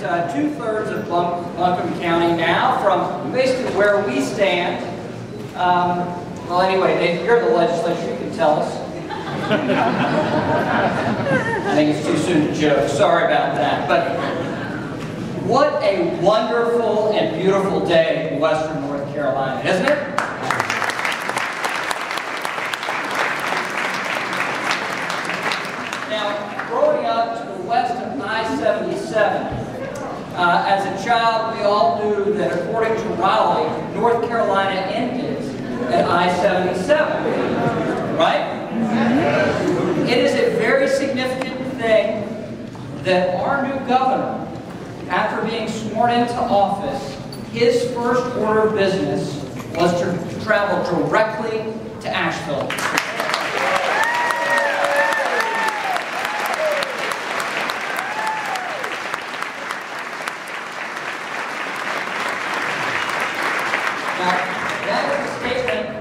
2/3 of Buncombe County now from basically where we stand. Well, anyway, you're the legislature, you can tell us. I think it's too soon to joke. Sorry about that. But what a wonderful and beautiful day in western North Carolina, isn't it? Now, growing up to the west of I-77, as a child, we all knew that according to Raleigh, North Carolina ended at I-77, right? It is a very significant thing that our new governor, after being sworn into office, his first order of business was to travel directly to Asheville.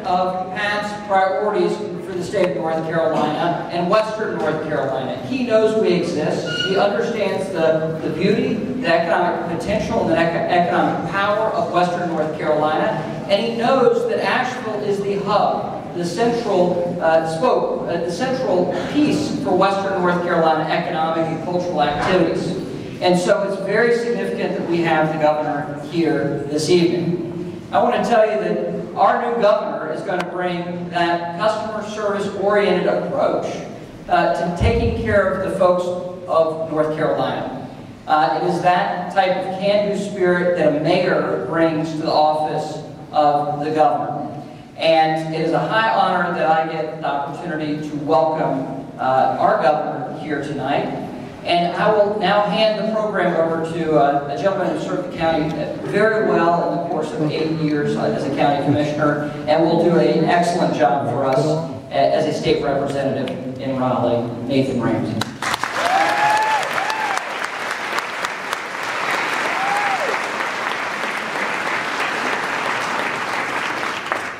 Of Pat's priorities for the state of North Carolina and western North Carolina. He knows we exist. He understands the beauty, the economic potential, and the economic power of western North Carolina. And he knows that Asheville is the hub, the central the central piece for western North Carolina economic and cultural activities. And so it's very significant that we have the governor here this evening. I want to tell you that our new governor is going to bring that customer service-oriented approach to taking care of the folks of North Carolina. It is that type of can-do spirit that a mayor brings to the office of the governor. And it is a high honor that I get the opportunity to welcome our governor here tonight. And I will now hand the program over to a gentleman who served the county very well in the course of 8 years as a county commissioner, and will do an excellent job for us as a state representative in Raleigh, Nathan Ramsey.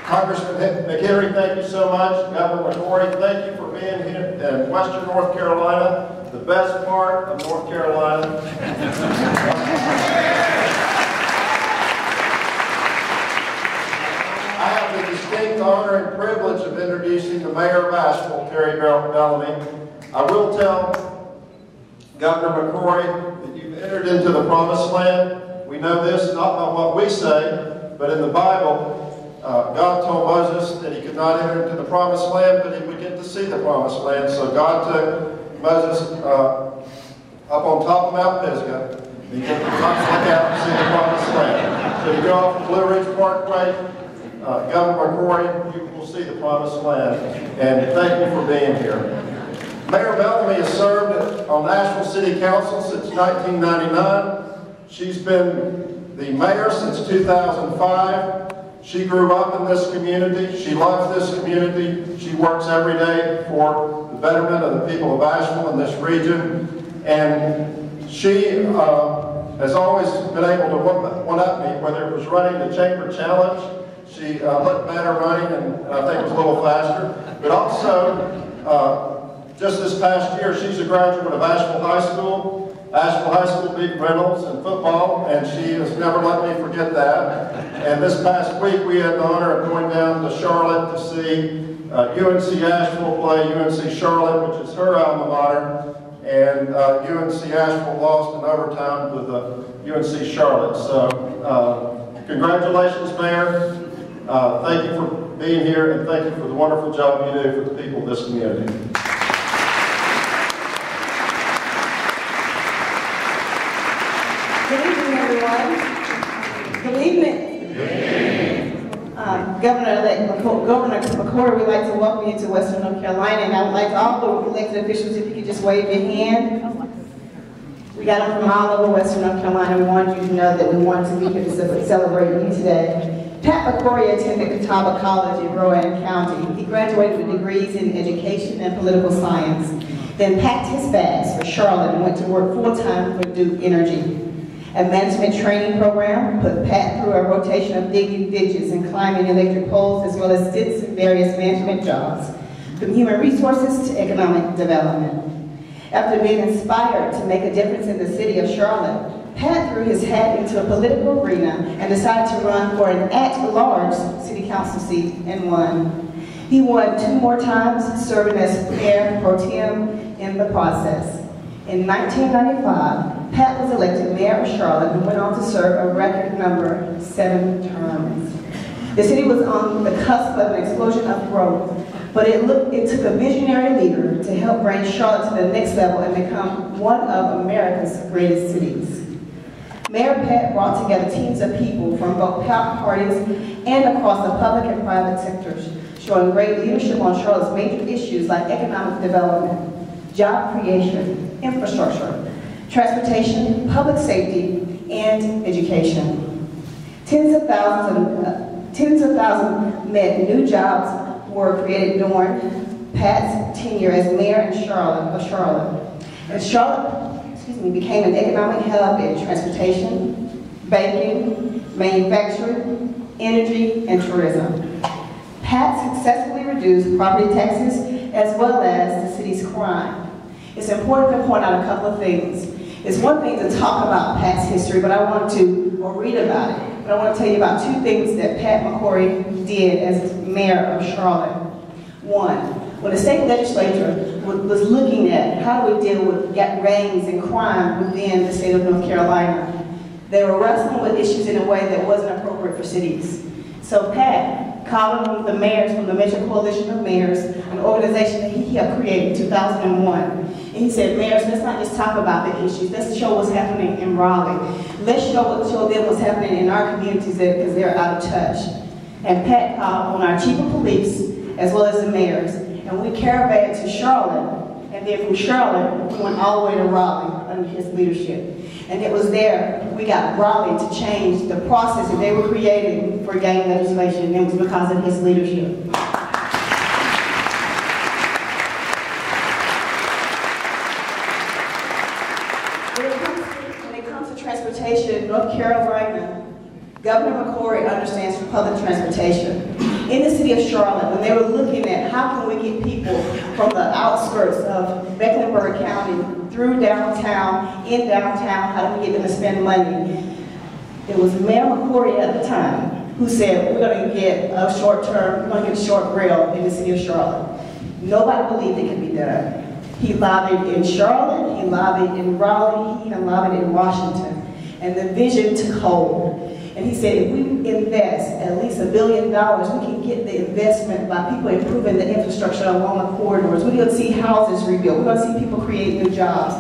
Congressman McCrory, thank you so much. Governor McCrory, thank you for being here in western North Carolina, the best part of North Carolina. I have the distinct honor and privilege of introducing the Mayor of Asheville, Terry Bellamy. I will tell Governor McCrory that you've entered into the promised land. We know this not by what we say, but in the Bible, God told Moses that he could not enter into the promised land, but he would get to see the promised land. So God took Moses up on top of Mount Pisgah, and he took the top look out and see the promised land. So you go off the Blue Ridge Parkway, Governor McCrory, you will see the promised land. And thank you for being here. Mayor Bellamy has served on Asheville City Council since 1999. She's been the mayor since 2005. She grew up in this community. She loves this community. She works every day for the betterment of the people of Asheville in this region. And she has always been able to one-up me, whether it was running the Chamber Challenge. She looked better running, and I think it was a little faster. But also, just this past year, she's a graduate of Asheville High School. Asheville High School beat Reynolds in football, and she has never let me forget that. And this past week, we had the honor of going down to Charlotte to see UNC Asheville play UNC Charlotte, which is her alma mater. And UNC Asheville lost in overtime to the UNC Charlotte. So congratulations, Mayor. Thank you for being here, and thank you for the wonderful job you do for the people of this community. Good evening, everyone. Good evening. Governor McCrory, we'd like to welcome you to Western North Carolina, and I would like to all the elected officials, if you could just wave your hand. We got them from all over Western North Carolina. We wanted you to know that we wanted to be here to celebrate you today. Pat McCrory attended Catawba College in Rowan County. He graduated with degrees in education and political science, then packed his bags for Charlotte and went to work full-time for Duke Energy. A management training program put Pat through a rotation of digging ditches and climbing electric poles, as well as stints in various management jobs, from human resources to economic development. After being inspired to make a difference in the city of Charlotte, Pat threw his hat into a political arena and decided to run for an at-large city council seat and won. He won 2 more times, serving as mayor pro tem in the process. In 1995, Pat was elected mayor of Charlotte and went on to serve a record number 7 terms. The city was on the cusp of an explosion of growth, but it took a visionary leader to help bring Charlotte to the next level and become one of America's greatest cities. Mayor Pat brought together teams of people from both parties and across the public and private sectors, showing great leadership on Charlotte's major issues like economic development, job creation, infrastructure, transportation, public safety, and education. Tens of thousands met new jobs were created during Pat's tenure as mayor in Charlotte. And Charlotte became an economic hub in transportation, banking, manufacturing, energy, and tourism. Pat successfully reduced property taxes as well as the city's crime. It's important to point out a couple of things. It's one thing to talk about Pat's history, but I want to, or read about it, but I want to tell you about 2 things that Pat McCrory did as mayor of Charlotte. One, when the state legislature was looking at how do we deal with gangs and crime within the state of North Carolina, they were wrestling with issues in a way that wasn't appropriate for cities. So Pat called on the mayors from the Major Coalition of Mayors, an organization that he helped create in 2001. And he said, mayors, let's not just talk about the issues, let's show what's happening in Raleigh. Let's show them what's happening in our communities because they're out of touch. And Pat called on our chief of police as well as the mayors. And we caravaned to Charlotte, and then from Charlotte, we went all the way to Raleigh under his leadership. And it was there we got Raleigh to change the process that they were creating for gang legislation, and it was because of his leadership. When it comes to transportation, North Carolina, Governor McCrory understands public transportation. In the city of Charlotte, when they were looking at how can we get people from the outskirts of Mecklenburg County through downtown, in downtown, how do we get them to spend money? It was Mayor McCrory at the time who said, we're going to get a we're going to get a short rail in the city of Charlotte. Nobody believed it could be done. He lobbied in Charlotte, he lobbied in Raleigh, he even lobbied in Washington. And the vision took hold. And he said, if we invest at least $1 billion, we can get the investment by people improving the infrastructure along the corridors. We're going to see houses rebuilt. We're going to see people create new jobs.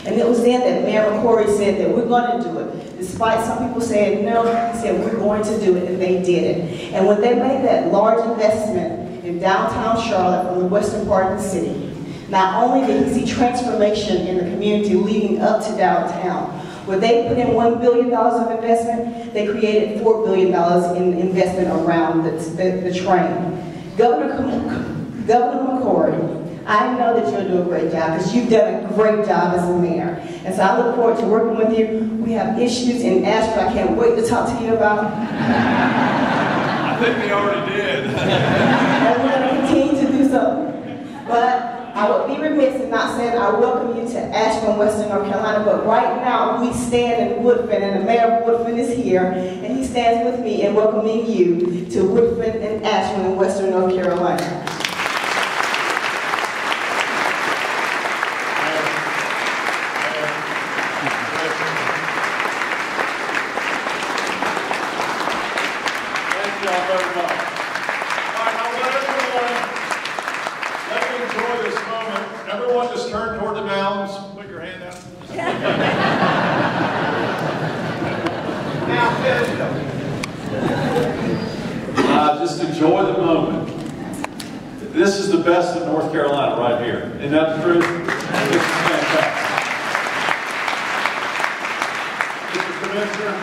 And it was then that Mayor McCrory said that we're going to do it. Despite some people saying no, he said we're going to do it, and they did it. And when they made that large investment in downtown Charlotte from the western part of the city, not only did he see transformation in the community leading up to downtown, when they put in $1 billion of investment, they created $4 billion in investment around the train. Governor McCrory, I know that you'll do a great job because you've done a great job as a mayor. And so I look forward to working with you. We have issues in Asheville I can't wait to talk to you about. I think they already did. And we're going to continue to do so. But I would be remiss in not saying I welcome you to Asheville, Western North Carolina, but right now we stand in Woodfin, and the mayor of Woodfin is here, and he stands with me in welcoming you to Woodfin and Asheville in Western North Carolina. Thank you all very much. All right, I want let me enjoy this moment. Everyone just turn toward the mounds. Put your hand out. Now finish them. Just enjoy the moment. This is the best of North Carolina right here. Isn't that the truth? This is fantastic. Mr. Commissioner,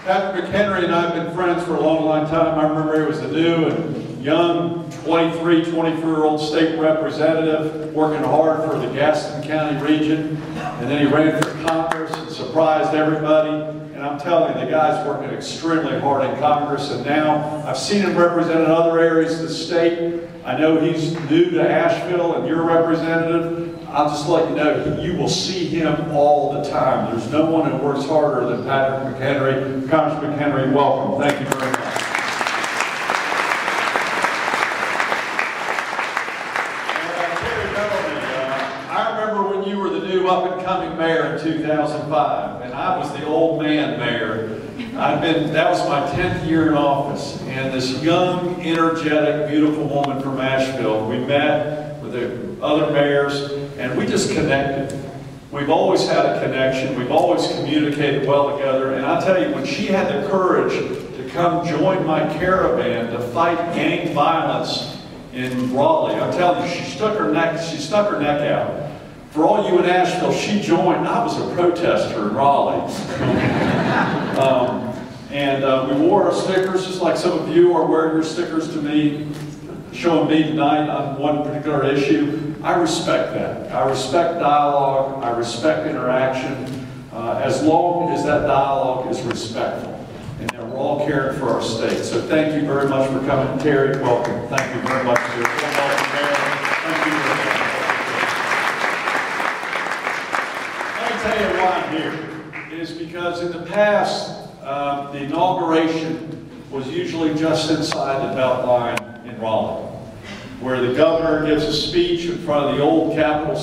Patrick McHenry and I have been friends for a long, long time. I remember he was a new and young 23, 24-year-old state representative working hard for the Gaston County region. And then he ran for Congress and surprised everybody. And I'm telling you, the guy's working extremely hard in Congress, and now I've seen him represent in other areas of the state. I know he's new to Asheville, and you're representative. I'll just let you know, you will see him all the time. There's no one who works harder than Patrick McHenry. Congressman McHenry, welcome. Thank you very much. I remember when you were the new up-and-coming mayor in 2005, and I was the old man mayor. That was my 10th year in office, and this young, energetic, beautiful woman from Asheville, we met with the other mayors, and we just connected. We've always had a connection. We've always communicated well together, and I tell you, when she had the courage to come join my caravan to fight gang violence in Raleigh, I'm telling you, she stuck her neck out. For all you in Asheville, she joined. I was a protester in Raleigh. We wore our stickers, just like some of you are wearing your stickers to me, showing me tonight on one particular issue. I respect that. I respect dialogue. I respect interaction, as long as that dialogue is respectful and that we're all caring for our state. So thank you very much for coming. Terry, welcome. Thank you very much for your welcome, Mayor. Thank you very much. Tell you why I'm here is because in the past, the inauguration was usually just inside the belt line in Raleigh, where the governor gives a speech in front of the old Capitol,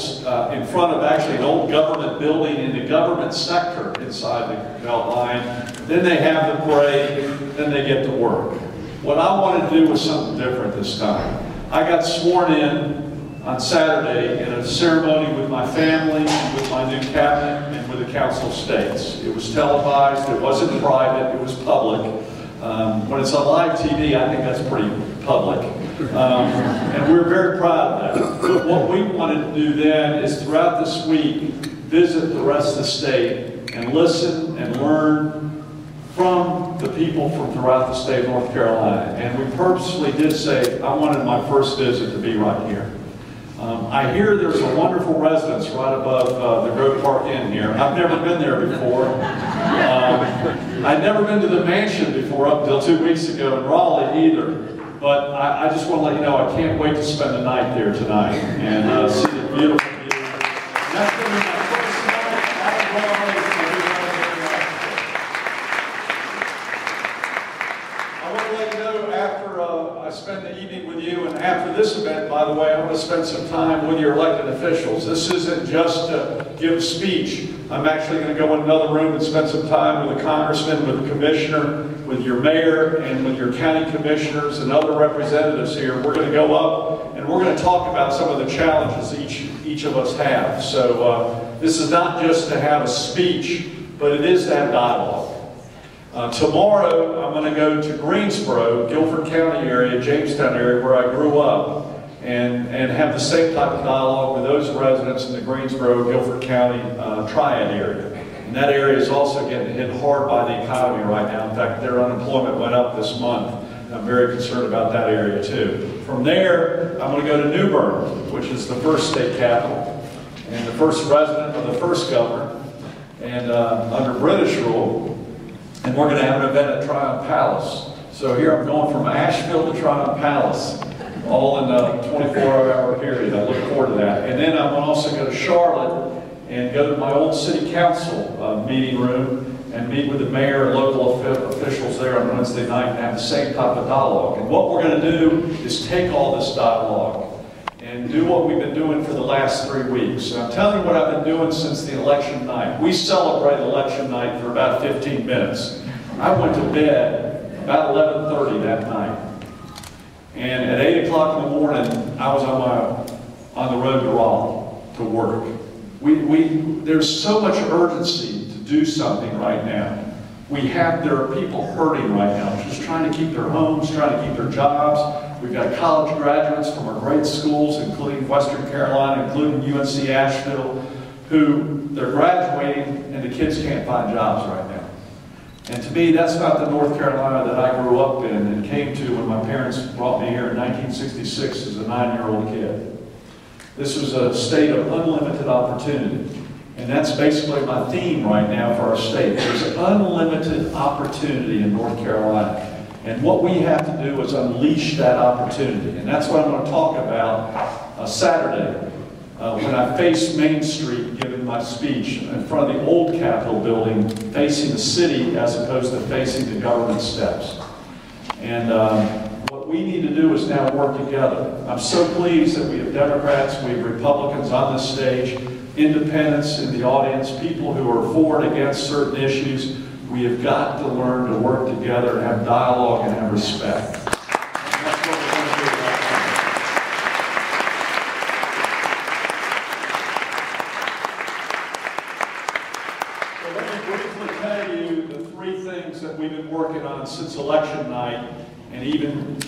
in front of actually an old government building in the government sector inside the belt line. Then they have the parade, then they get to work. What I wanted to do was something different this time. I got sworn in on Saturday in a ceremony with my family, with my new cabinet, and with the Council of States. It was televised, it wasn't private, it was public. When it's on live TV, I think that's pretty public. And we're very proud of that. But what we wanted to do then is throughout this week, visit the rest of the state and listen and learn from the people from throughout the state of North Carolina. And we purposely did say, I wanted my first visit to be right here. I hear there's a wonderful residence right above the Grove Park Inn here. I've never been there before. I'd never been to the mansion before up until 2 weeks ago in Raleigh either. But I just want to let you know I can't wait to spend the night there tonight and see the beautiful view. And that's going to be my first night out of Raleigh. I want to let you know after I spend the evening with you, and after this event, by the way, I want to spend some time with your elected officials. This isn't just to give a speech. I'm actually going to go in another room and spend some time with the congressman, with the commissioner, with your mayor, and with your county commissioners and other representatives here. We're going to go up and we're going to talk about some of the challenges each of us have. So this is not just to have a speech, but it is that dialogue. Tomorrow, I'm going to go to Greensboro, Guilford County area, Jamestown area, where I grew up, and have the same type of dialogue with those residents in the Greensboro, Guilford County triad area. And that area is also getting hit hard by the economy right now. In fact, their unemployment went up this month. I'm very concerned about that area too. From there, I'm going to go to New Bern, which is the first state capital, and the first resident of the first governor, and under British rule. And we're going to have an event at Tryon Palace. So here I'm going from Asheville to Tryon Palace, all in a 24-hour period. I look forward to that. And then I'm also going to Charlotte and go to my old city council meeting room and meet with the mayor and local officials there on Wednesday night and have the same type of dialogue. And what we're going to do is take all this dialogue and do what we've been doing for the last 3 weeks. And I'm telling you what I've been doing since the election night. We celebrated election night for about 15 minutes. I went to bed about 11:30 that night. And at 8 o'clock in the morning, I was on the road to Raleigh to work. There's so much urgency to do something right now. There are people hurting right now, just trying to keep their homes, trying to keep their jobs. We've got college graduates from our great schools, including Western Carolina, including UNC Asheville, who they're graduating and the kids can't find jobs right now. And to me, that's not the North Carolina that I grew up in and came to when my parents brought me here in 1966 as a 9-year-old kid. This was a state of unlimited opportunity. And that's basically my theme right now for our state. There's unlimited opportunity in North Carolina. And what we have to do is unleash that opportunity. And that's what I'm going to talk about Saturday when I face Main Street giving my speech in front of the old Capitol building facing the city as opposed to facing the government steps. And what we need to do is now work together. I'm so pleased that we have Democrats, we have Republicans on this stage, independents in the audience, people who are for and against certain issues. We have got to learn to work together and have dialogue and have respect. And that's what we're going to do right now. So let me briefly tell you the three things that we've been working on since election night and even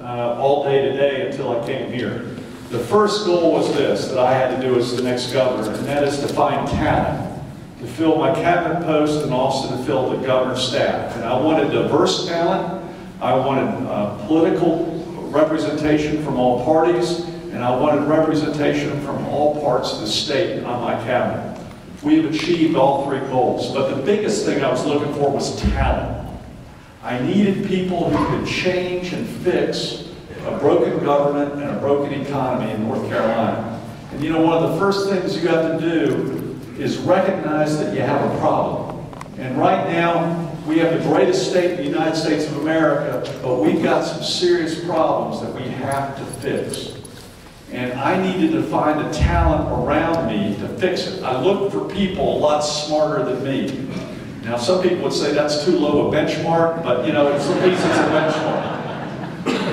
all day today until I came here. The first goal was this, that I had to do as the next governor, and that is to find talent to fill my cabinet post and also to fill the governor's staff. And I wanted diverse talent, I wanted political representation from all parties, and I wanted representation from all parts of the state on my cabinet. We have achieved all three goals, but the biggest thing I was looking for was talent. I needed people who could change and fix a broken government and a broken economy in North Carolina. And you know, one of the first things you have to do is recognize that you have a problem. And right now, we have the greatest state in the United States of America, but we've got some serious problems that we have to fix. And I needed to find the talent around me to fix it. I looked for people a lot smarter than me. Now, some people would say that's too low a benchmark, but you know, at least it's a benchmark.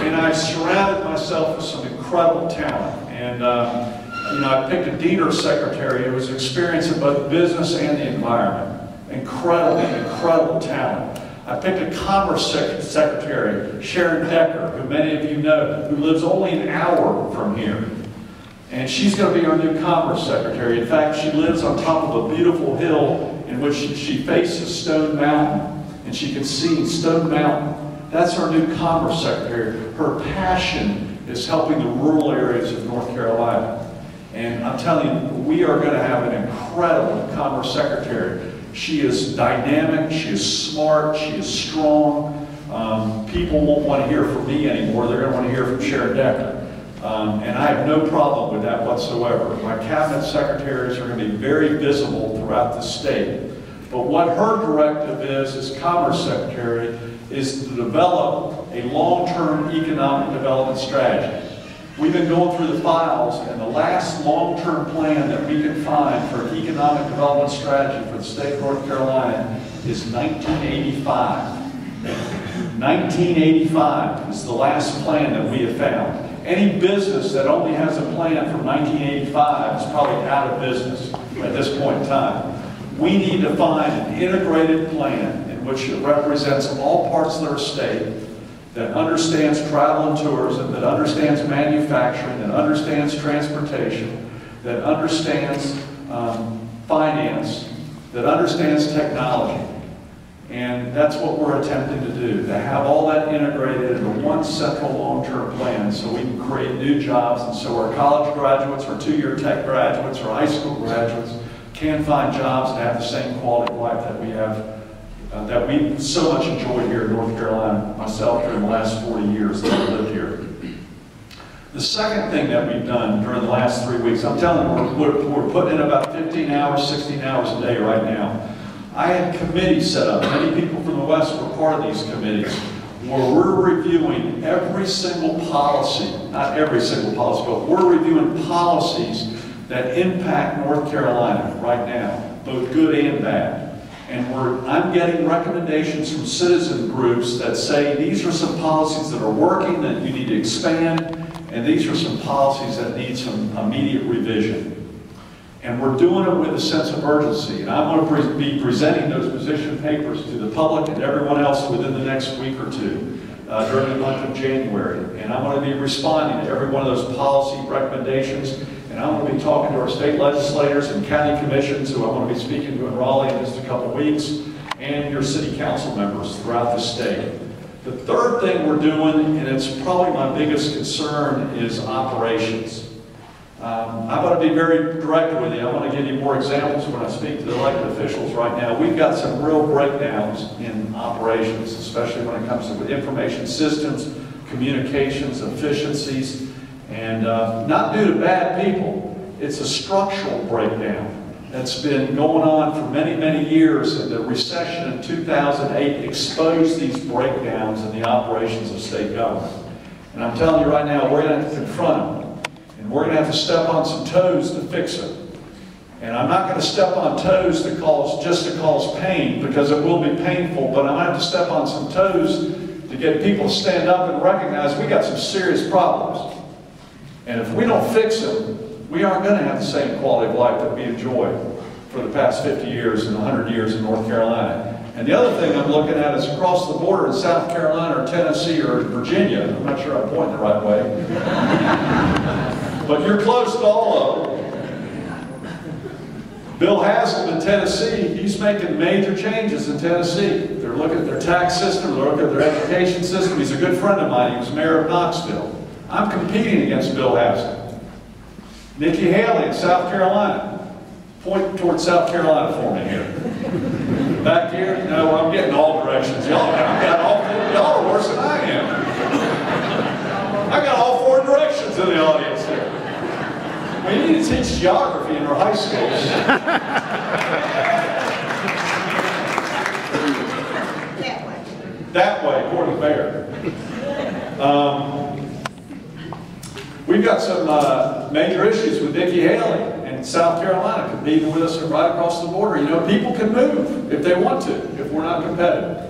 And I surrounded myself with some incredible talent. And you know, I picked a Diener secretary who was experienced in both business and the environment. Incredible, incredible talent. I picked a Commerce secretary, Sharon Decker, who many of you know, who lives only an hour from here. And she's going to be our new Commerce secretary. In fact, she lives on top of a beautiful hill in which she faces Stone Mountain, and she can see Stone Mountain. That's our new Commerce secretary. Her passion is helping the rural areas of North Carolina. And I'm telling you, we are going to have an incredible Commerce secretary. She is dynamic, she is smart, she is strong. People won't want to hear from me anymore. They're going to want to hear from Sharon Decker. And I have no problem with that whatsoever. My cabinet secretaries are going to be very visible throughout the state. But what her directive is as Commerce Secretary, is to develop a long-term economic development strategy. We've been going through the files, and the last long-term plan that we can find for an economic development strategy for the state of North Carolina is 1985. 1985 is the last plan that we have found. Any business that only has a plan from 1985 is probably out of business at this point in time. We need to find an integrated plan in which it represents all parts of our state, that understands travel and tourism, that understands manufacturing, that understands transportation, that understands finance, that understands technology. And that's what we're attempting to do, to have all that integrated into one central long-term plan so we can create new jobs, and so our college graduates, our two-year tech graduates, our high school graduates can find jobs and have the same quality of life that we have, that we so much enjoyed here in North Carolina, myself, during the last 40 years that I lived here. The second thing that we've done during the last 3 weeks, I'm telling you, we're putting in about 15 hours, 16 hours a day right now. I had committees set up. Many people from the West were part of these committees, where we're reviewing every single policy, not every single policy, but we're reviewing policies that impact North Carolina right now, both good and bad. And I'm getting recommendations from citizen groups that say these are some policies that are working that you need to expand, and these are some policies that need some immediate revision. And we're doing it with a sense of urgency. And I'm going to be presenting those position papers to the public and everyone else within the next week or two during the month of January. And I'm going to be responding to every one of those policy recommendations. And I'm going to be talking to our state legislators and county commissions, who I'm going to be speaking to in Raleigh in just a couple weeks, and your city council members throughout the state. The third thing we're doing, and it's probably my biggest concern, is operations. I'm going to be very direct with you. I'm going to give you more examples when I speak to the elected officials right now. We've got some real breakdowns in operations, especially when it comes to information systems, communications, efficiencies, and not due to bad people. It's a structural breakdown that's been going on for many, many years, and the recession in 2008 exposed these breakdowns in the operations of state government. And I'm telling you right now, we're going to have to confront them. And we're going to have to step on some toes to fix it. And I'm not going to step on toes to cause pain, because it will be painful, but I'm going to have to step on some toes to get people to stand up and recognize we got some serious problems. And if we don't fix them, we aren't going to have the same quality of life that we enjoyed for the past 50 years and 100 years in North Carolina. And the other thing I'm looking at is across the border in South Carolina or Tennessee or Virginia. I'm not sure I'm pointing the right way. But you're close to all of them. Bill Haslam in Tennessee, he's making major changes in Tennessee. They're looking at their tax system, they're looking at their education system. He's a good friend of mine. He was mayor of Knoxville. I'm competing against Bill Haslam. Nikki Haley in South Carolina. Point towards South Carolina for me here. Back here, no, I'm getting all directions. Y'all are worse than I am. I got all four directions in the audience here. We need to teach geography in our high schools. That way, according to Mayor. We've got some major issues with Nikki Haley in South Carolina competing with us right across the border. You know, people can move if they want to, if we're not competitive.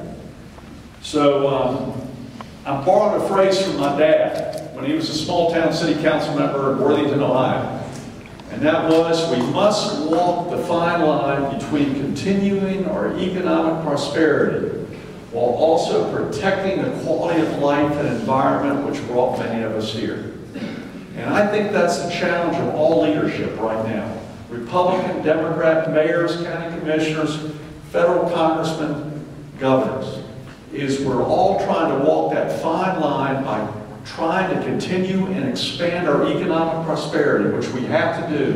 So I'm borrowing a phrase from my dad when he was a small town city council member in Worthington, Ohio. And that was, we must walk the fine line between continuing our economic prosperity while also protecting the quality of life and environment which brought many of us here. And I think that's the challenge of all leadership right now. Republican, Democrat, mayors, county commissioners, federal congressmen, governors, is we're all trying to walk that fine line by trying to continue and expand our economic prosperity, which we have to do,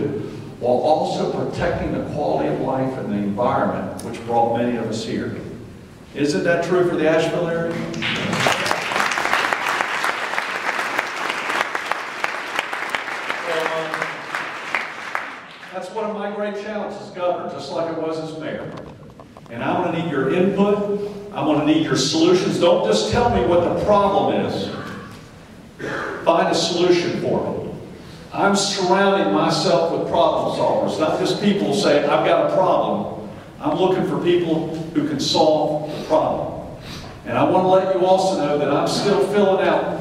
while also protecting the quality of life and the environment which brought many of us here. Isn't that true for the Asheville area? That's one of my great challenges as governor, just like it was as mayor. And I'm going to need your input. I'm going to need your solutions. Don't just tell me what the problem is. Find a solution for me. I'm surrounding myself with problem solvers, not just people who say, I've got a problem. I'm looking for people who can solve the problem. And I want to let you also know that I'm still filling out,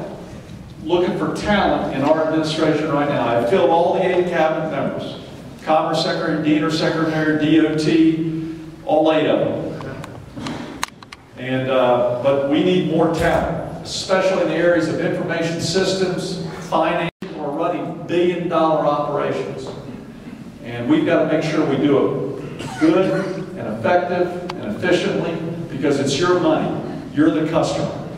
looking for talent in our administration right now. I've filled all the 8 cabinet members. Commerce Secretary, Dean Secretary, DOT, all 8 of them. And, but we need more talent, especially in the areas of information systems, finance. We're running billion-dollar operations. And we've got to make sure we do it good and effective and efficiently, because it's your money. You're the customer.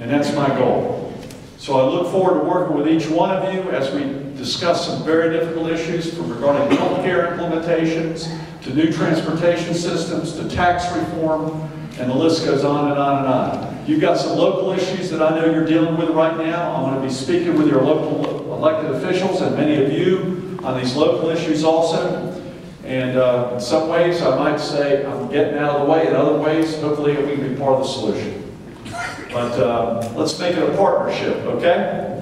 And that's my goal. So I look forward to working with each one of you as we discuss some very difficult issues, from regarding healthcare implementations, to new transportation systems, to tax reform, and the list goes on and on and on. You've got some local issues that I know you're dealing with right now. I'm going to be speaking with your local elected officials and many of you on these local issues also. And in some ways, I might say I'm getting out of the way. In other ways, hopefully we can be part of the solution. But let's make it a partnership, okay?